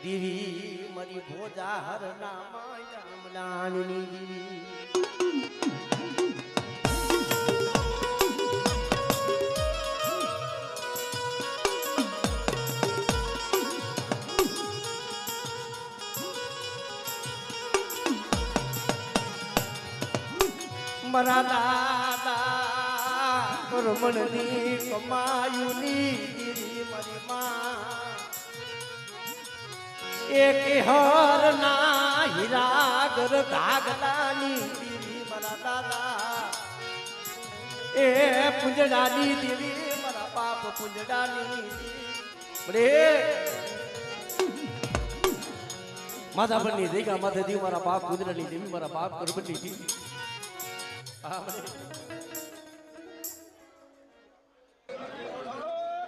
દીવી મારી ભોજા હર નામા જામડાની દીવી મારા દાદા કરમણની કમાયુની દીવી મારી માં એક હર ના હીરાગર ઘાગલાની દીવી મારા દાદા એ પુંજડાની દીવી મારા બાપ પુંજડાની બડે માતા બની દેગા માથે દી મારા બાપ પુંજડાની દેવી મારા બાપ કરબની દેવી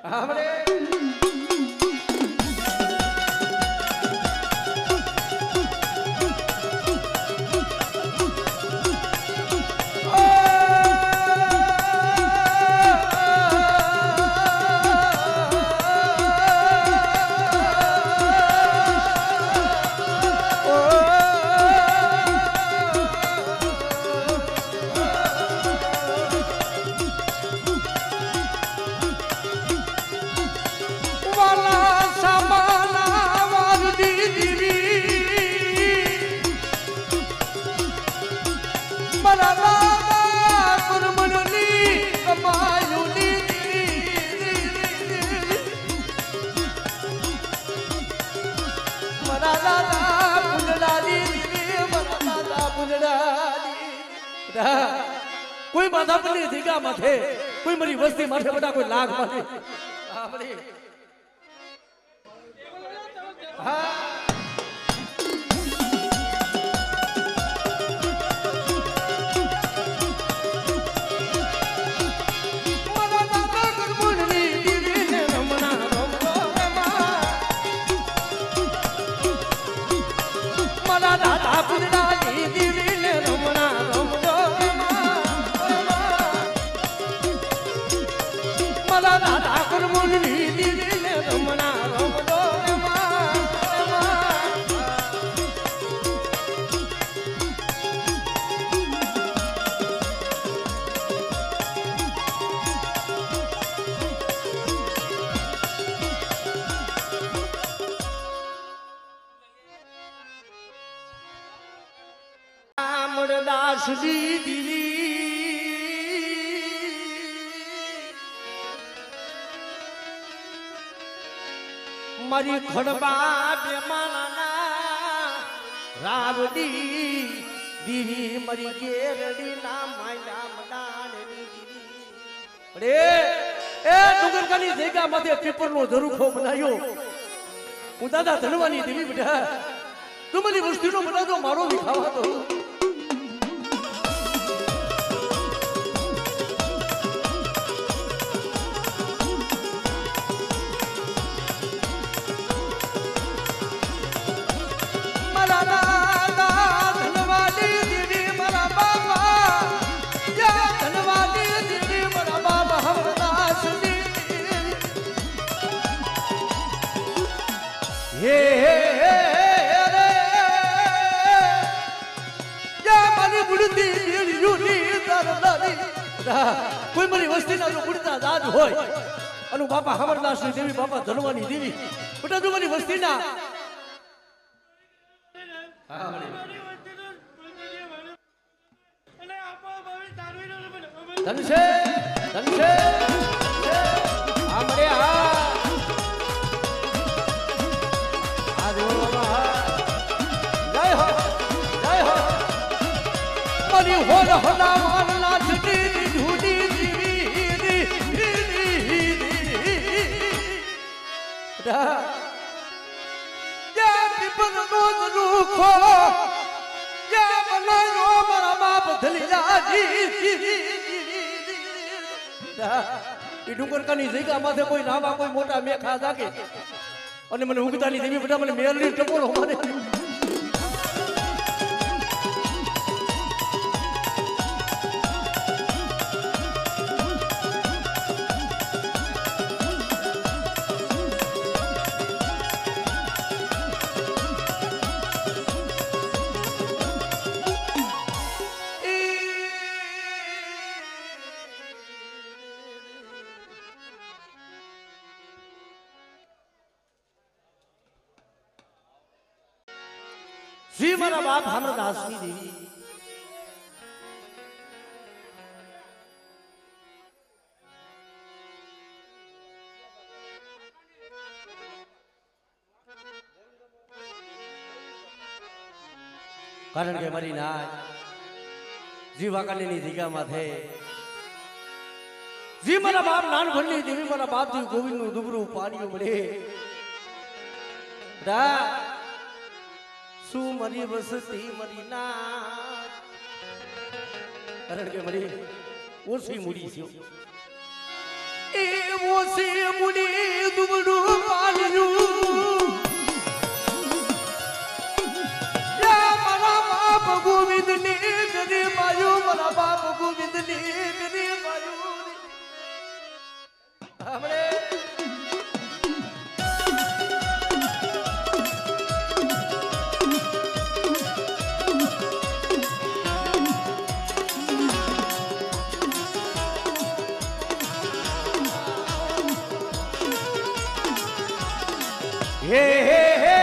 हमरे कोई माथा पर नहीं दिखा माथे कोई मरी वस्ती माथे बड़ा कोई लाख माथे दास दीदी मरी खड़बा बेमाना रावड़ी दीवी मरी गेरड़ी ना मायना मदानी दीवी अरे ए डुंगरकानी जगह माथे पेपरनो झरूखो बनायो હું દાદા ધનવાની દેવી બેટા તું મને વસ્તીનો બનાવજો મારો વિખાવા તો કોઈ મારી વસ્તી ના ઉડતા દાદ હોય અનુ બાપા હમરદાસ ની દેવી બાપા ધનવાની દેવી બેટા તું મારી વસ્તી ના ધનશે ધનશે આમરે હા આ દેવ બાબા જય હો મારી હોલ હોલા વાલા છડી ડુંગરકાની જગ્યા માથે કોઈ નાવા કોઈ મોટા મેખા જાગે અને મને ઉગતાની દેવી બધા મને મેલની ટપોરો મારે શ્રી મારા બાપ અમરદાસની દેવી કારણ કે મારી નાય જીવાકાની જગ્યા માથે જી મારા બાપ નાનપણની દેવી મારા બાપ જી ગોવિંદ નું દુબરું પાડ્યું મળે શું મારી વસતી મારી ના કારણ કે મારી ઓછી મૂડી છે એ ઓછી મૂડી દુબરું પાડ્યું ગોવિંદ ની ગરી માયું મારા બાપ ગોવિંદ ની ગરી માયું આપણે હે હે હે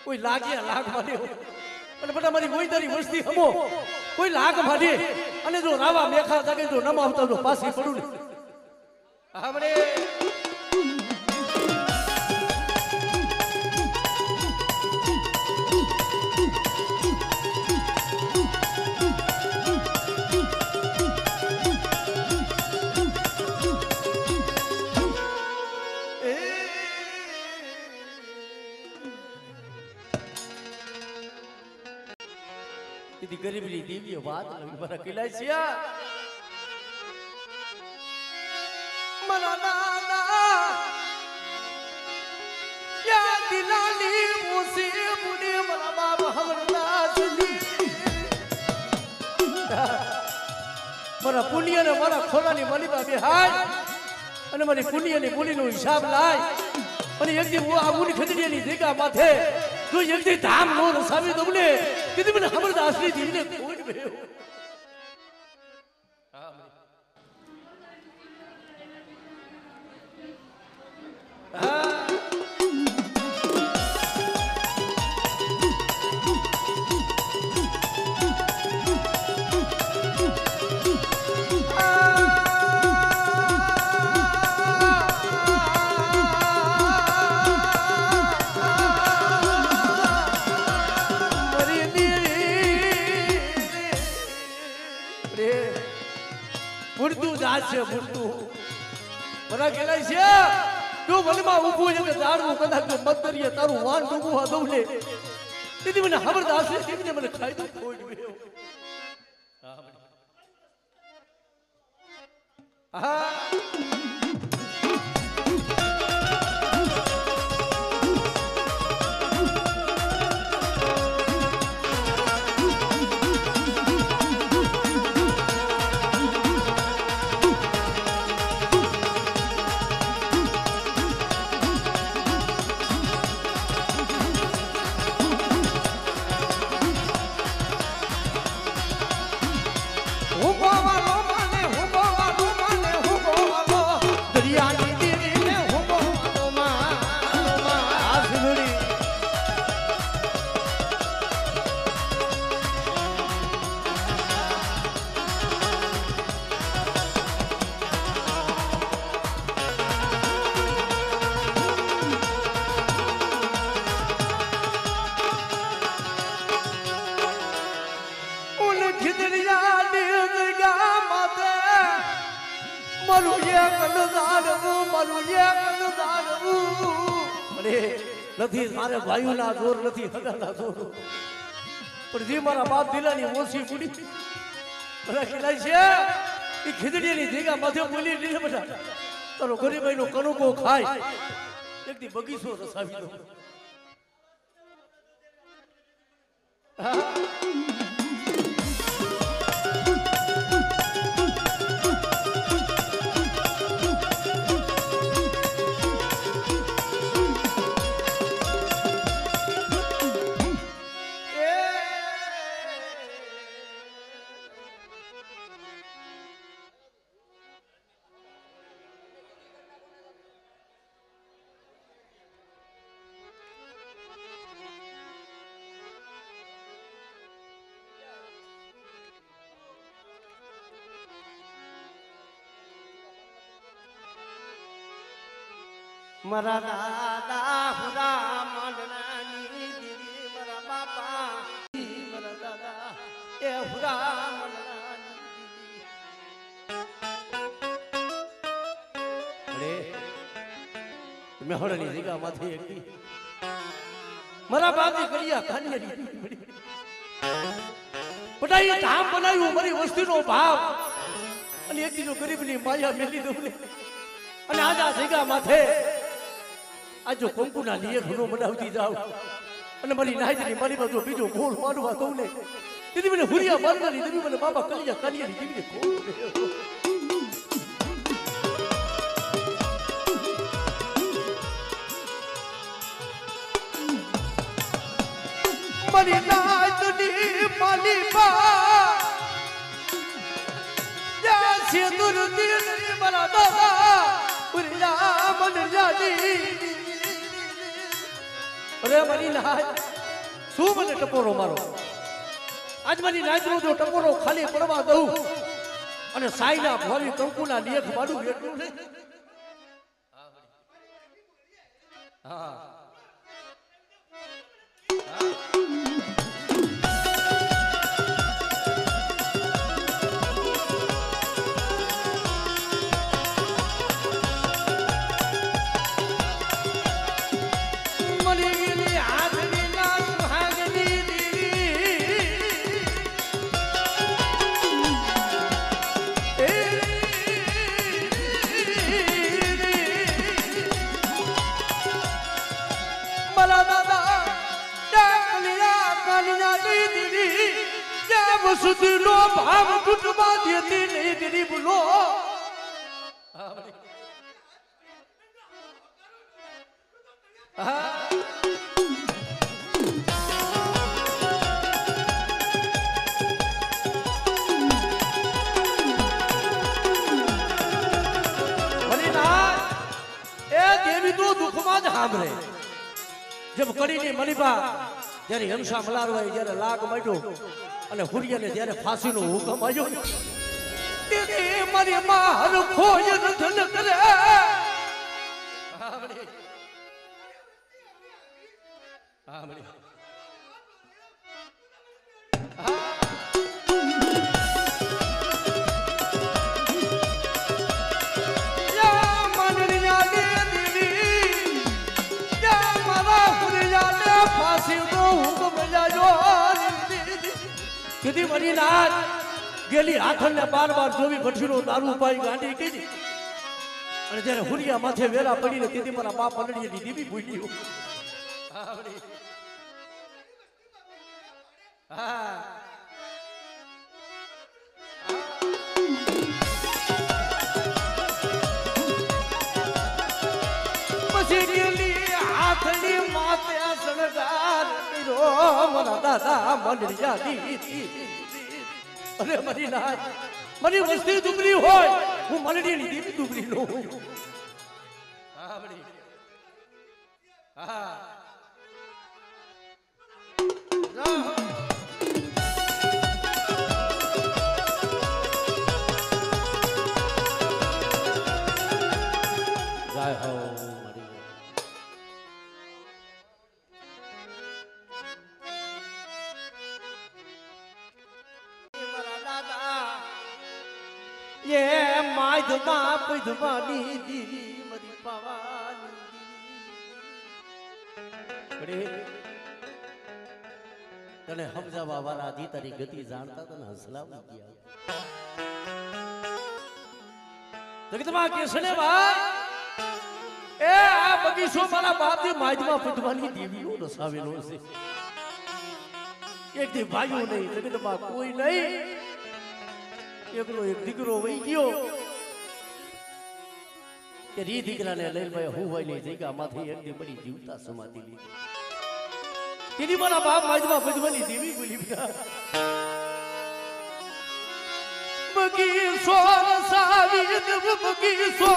કોઈ લાગે લાગ માંડે અને બધા મારી ગોઈદારી વસ્તી હમો કોઈ લાગ માંડે અને જો રાવા મેખા જાગે જો નમ આવતા જો પાછી પડું ને આપણે ગરીબની દિવ્ય વાત મારા કિલાસિયા મારા નાના યા દિલાલી મોસી મુને મારા બાપ અમરદાસની મારા પુણ્ય ને મારા ખોરાની મલીબા બે હાથ અને મારી પુણ્ય ની પુલીનો હિસાબ લાય અને એક દી આ મુની ખદડીની જગ્યા માથે જો એક દી ધામ નો રસાવી દઉં ને કીધી મને અમરદાસની દીને ખોટ ભેયો મને કહેવાય છે તું વનમાં ઊભું છે કે ઝાડવું કદાચ મતરીએ તારું વાન ડૂબવા દઉં ને તેથી મને અમરદાસ ને મને ખાઈ દઉં ખોટ ગયો હા નથી મારે ભાઈઓના જોર નથી હગાના જોર પણ જે મારા બાપ દિલાની ઓછી પૂડી મને ખીલાય છે એ ખીદડીની જગ્યા માથે બોલી લીધે બધા તારો ગરીબાઈનો કણુકો ખાય એક દી બગીચો રસાવી દો મારા દાદા હુરા મંડળાની દીદી મારા બાપા મારા દાદા એ હુરા મંડળાની દીદી અરે મેં હોળની જગ્યામાંથી એકલી મારા બાપની કરિયા કાનિયારી પટાઈ ધામ બનાવ્યું મારી વસ્તીનો ભાવ અને એક દીનો ગરીબની માયા મેલી દઉં અને આજ આ જગ્યા માથે આ જો કંકુના લીએ ઘણો બનાવતી જાવ અને મારી નાયતની મારી બાજુ બીજો ગોળ મારવા દઉં ને દીદી મને હુરિયા મારવાની દીદી મને બાબા કલિયા કાનિયાની દીદી ગોળ મારી નાયતની માલી બા યા સિંદૂર દીદી મારા દાદા હુરિયા મન જાની અરે મારી નાય શું મને ટપોરો મારો આજ મારી નાયનો જો ટપોરો ખાલી પડવા દઉં અને સાઈના ભોરી કંકુના લેખ મારું એટલું ને હા સુધીનો ભાવ તૂટવા દેતી નહીં ગરીબ લો એ દેવી તો દુઃખમાં જ સાંભળે જેમ કડીની મલીબા જ્યારે હિંસા મલારવાય જ્યારે લાગ માંડ્યો અને હુરિયાને જ્યારે ફાંસીનો હુકમ આવ્યો ત્યારે મારી માં હરખો ધન કરે કીધી મારી નાથ ગેલી આખરને બાર જોવી ભઠીનો દારૂ પાઈ ગાંડી કીધી અને જ્યારે હુરિયા માથે વેલા પડીને તેથી મારા બાપ પલડીએ દીવી ભૂલ્યું પછી ગેલી હાથની માથે સણગાર મારા દાદા મંડળિયા દીધી અરે મારી નાથ મારી વસ્તી દુબળી હોય હું મંડળીની દીવી દુબળી નો હું જય હો ये माधमा पधमानी दी मरी पावानी बड़े तने हमजावा वाला दी तारी गति जानता तो हंसला किया तो कि तुम्हारा किसने भाई ए आ बगीचो मारा बाप दी माधमा पधमानी देवी हो रसावेलो से એક દી ભાઈઓ નહીં જગતમાં કોઈ નહીં એકલો એક દીકરો વહી ગયો કે રી દીકરાને લઈને ભાઈ હું હોય ની જગ્યા માંથી એક દી પડી જીવતા સમાધિ લીધી તેની મારા બાપ માજમાં ભજવાની દેવી બોલી બગી સો સાવી બગી સો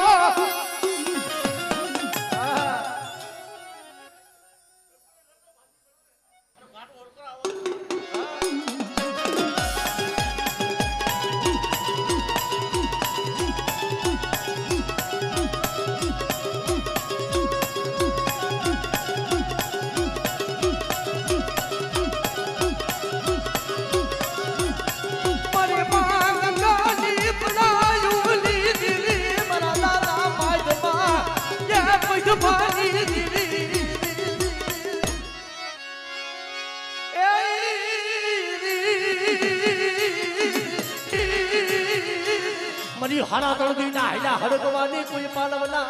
મરી હારા તળદી ના હેલા હડકવાની કોઈ પાલવના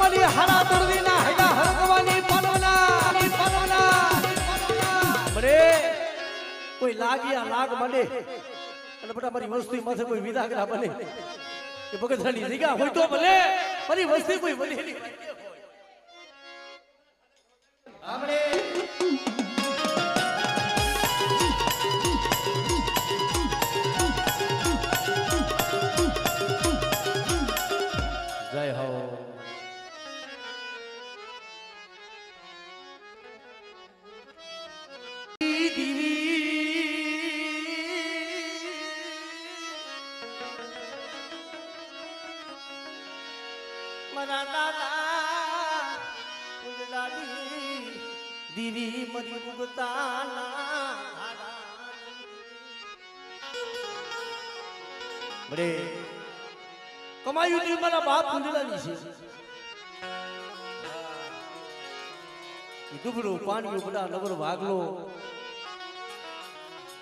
મરી હારા તળદી ના હેલા હડકવાની કોઈ લાગ્યા લાગ બને અને બટા મારી વસ્તી માથે કોઈ વિદાગરા બને એ ભગતરાની જગ્યા હોય તો ભલે મારી વસ્તી કોઈ બનેલી આપણે જય હો દીવી મરી ઉગતાના બરે કમાયું દી મારા બાપ કુંડલાની છે દુબળો પાણીઓ બધા નગર ભાગલો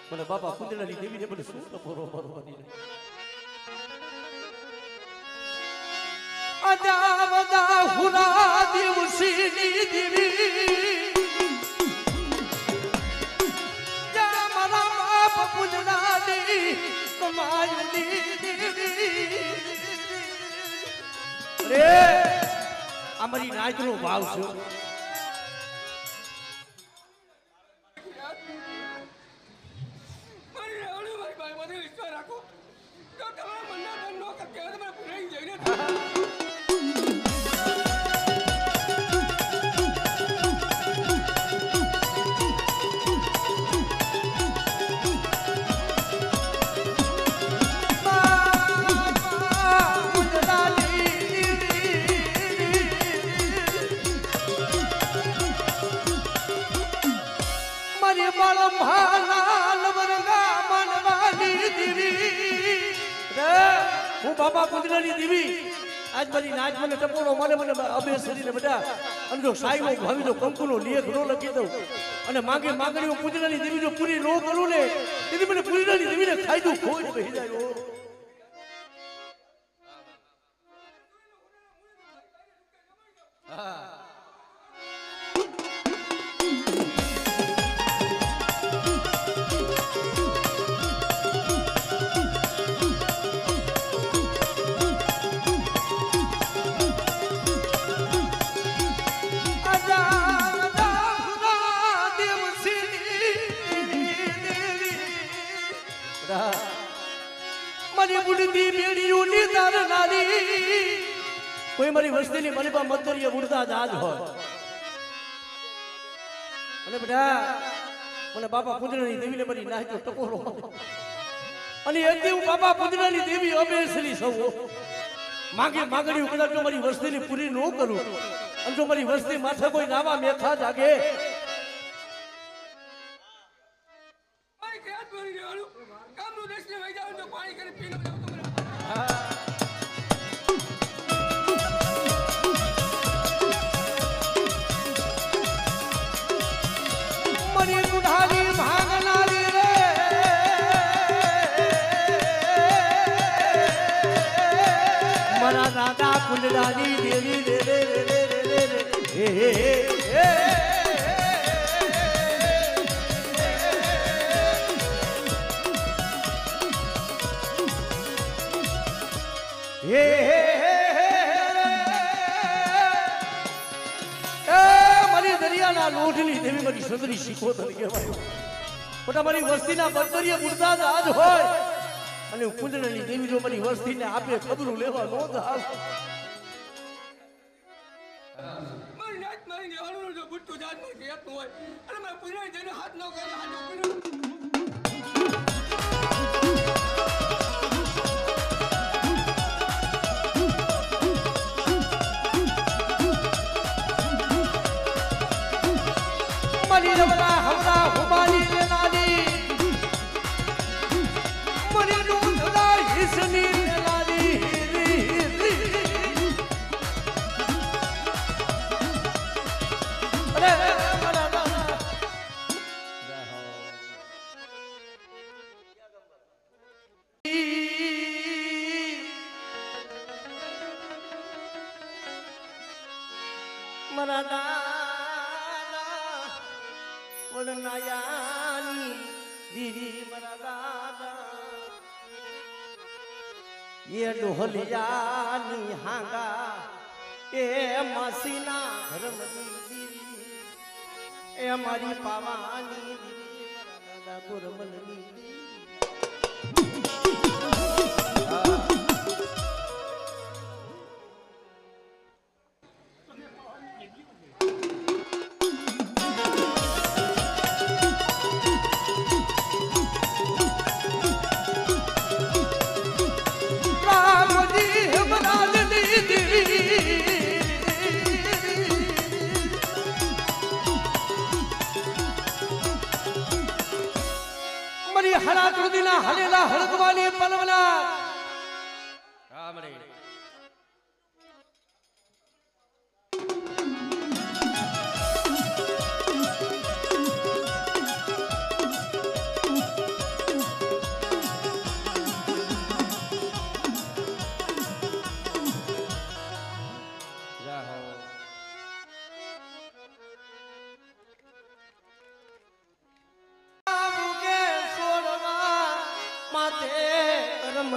મને બાપા કુંડલાની દેવીને મને શું ટપોરો ભરવાની અદાવદા હુરા દિવસીની દેવી જા મારા બાપ કુંડલાની કમાયની દેવી રે અમારી નાચનો ભાવ છે હું બાપા કુંડલાની દેવી આજ મારી નાચ મને ટપોરો મને મને અબે શરીર બધા અને જો સાઈનો ભાવી જો કંકુનો લેખ નો લખી દઉં અને માંગે માંગણીઓ કુંડલાની દેવી જો પૂરી નો કરું ને તેથી મને કુંડલાની દેવીને ખાઈ દઉં ખોઈ બેહી જાય હા કોઈ મારી વસ્તીની મારી પાસે મતદરીએ ઉડતા જાજ હોય અને બેટા મને બાપા કુંડલાની દેવીને મારી નાચનો ટકોરો અને એક દી હું બાપા કુંડલાની દેવી અબેસરી સૌ માંગે માંગણીઓ કદાચ જો મારી વસ્તીની પૂરી ન કરું અને જો મારી વસ્તી માથે કોઈ નાવા મેખા જાગે કુંડળાની દેવી રે રે રે રે રે હે હે હે મારી દરિયાના લોઢની દેવી મારી સુંદરી શીખોતર કહેવાય મોટા મારી વસ્તીના બંદરીએ મુર્દાદ આજ હોય અને કુંડળની દેવી જો મારી વસ્તીને આપે ખબરું લેવા નો થાવ મારી નાચ મારી દેવાનું જો બુટ્ટુ જાત માં કહેતું હોય અને મેં પૂરા જઈને હાથ ન કરે હાથ મની રમલા હમરા હુમાલી ને નાની મની નું હિસની ને નાની અરે મરા દાદા મરા વડનાયાની દીદી મારા દાદા એ ડોહલિયાની હાંગા એ માસીના ઘરમની દીદી એ મારી પાવાની દીદી મારા દાદા ગુરમલની હરા કૃતિના હલેલા હળકવાની પલવના રામરે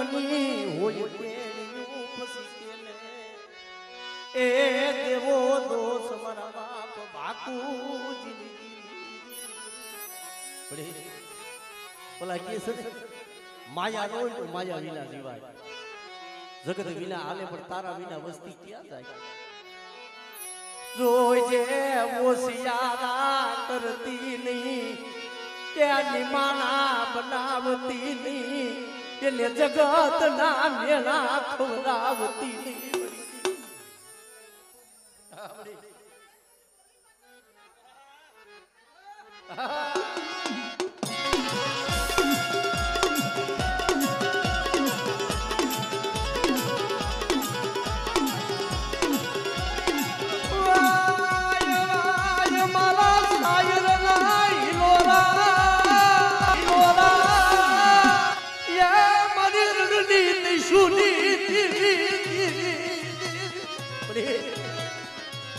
રમની હોય કેણિયું ફસીને એ દેવો દોષ મારા બાપ બાકુ જિંદગી બોલા કે છે માયા નો તો માયા વિના જીવાય જગત વિના હાલે પણ તારા વિના વસ્તી ક્યાં જાય જોજે ઓસિયારા કરતી નહીં ત્યાં નિમાણા બનાવતી નહીં એને જગત ના મેળા ખવડાવતી નહીં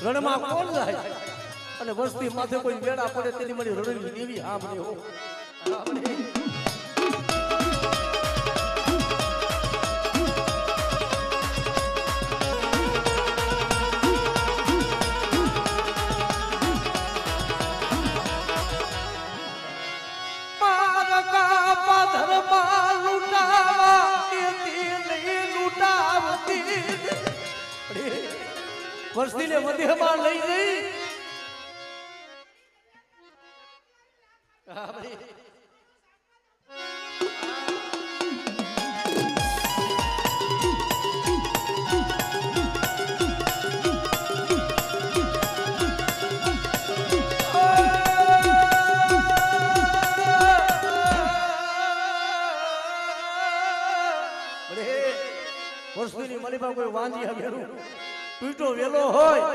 રણમાં કોણ જાય અને વસ્તી માથે કોઈ વેડા પડે તેની મારી રણની દેવી સાંભળે હો વસ્તીને મધ્યમાં લઈ જઈ વસ્તીની મલીબા કોઈ વાંજી વેલું તૂટો વેલો હોય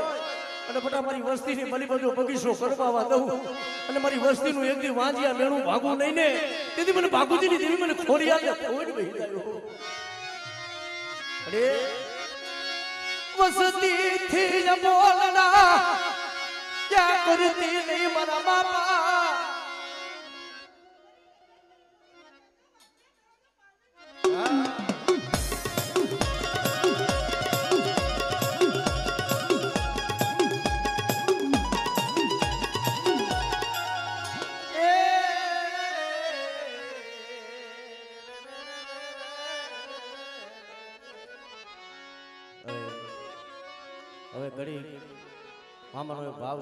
અને બટા મારી વસ્તીની મલીબા જો બગીચો કરવાવા દઉં અને મારી વસ્તીનું એક દી વાંજિયા મેણું ભાગું નહીં ને તેથી મને ભાગુજીની દેવી મને ખોરી આલે ખોડ બેહી ગયો અરે વસતી થી બોલના ક્યાં કરતી નહીં મારા બાપા હવે ઘડી મામાનો ભાવ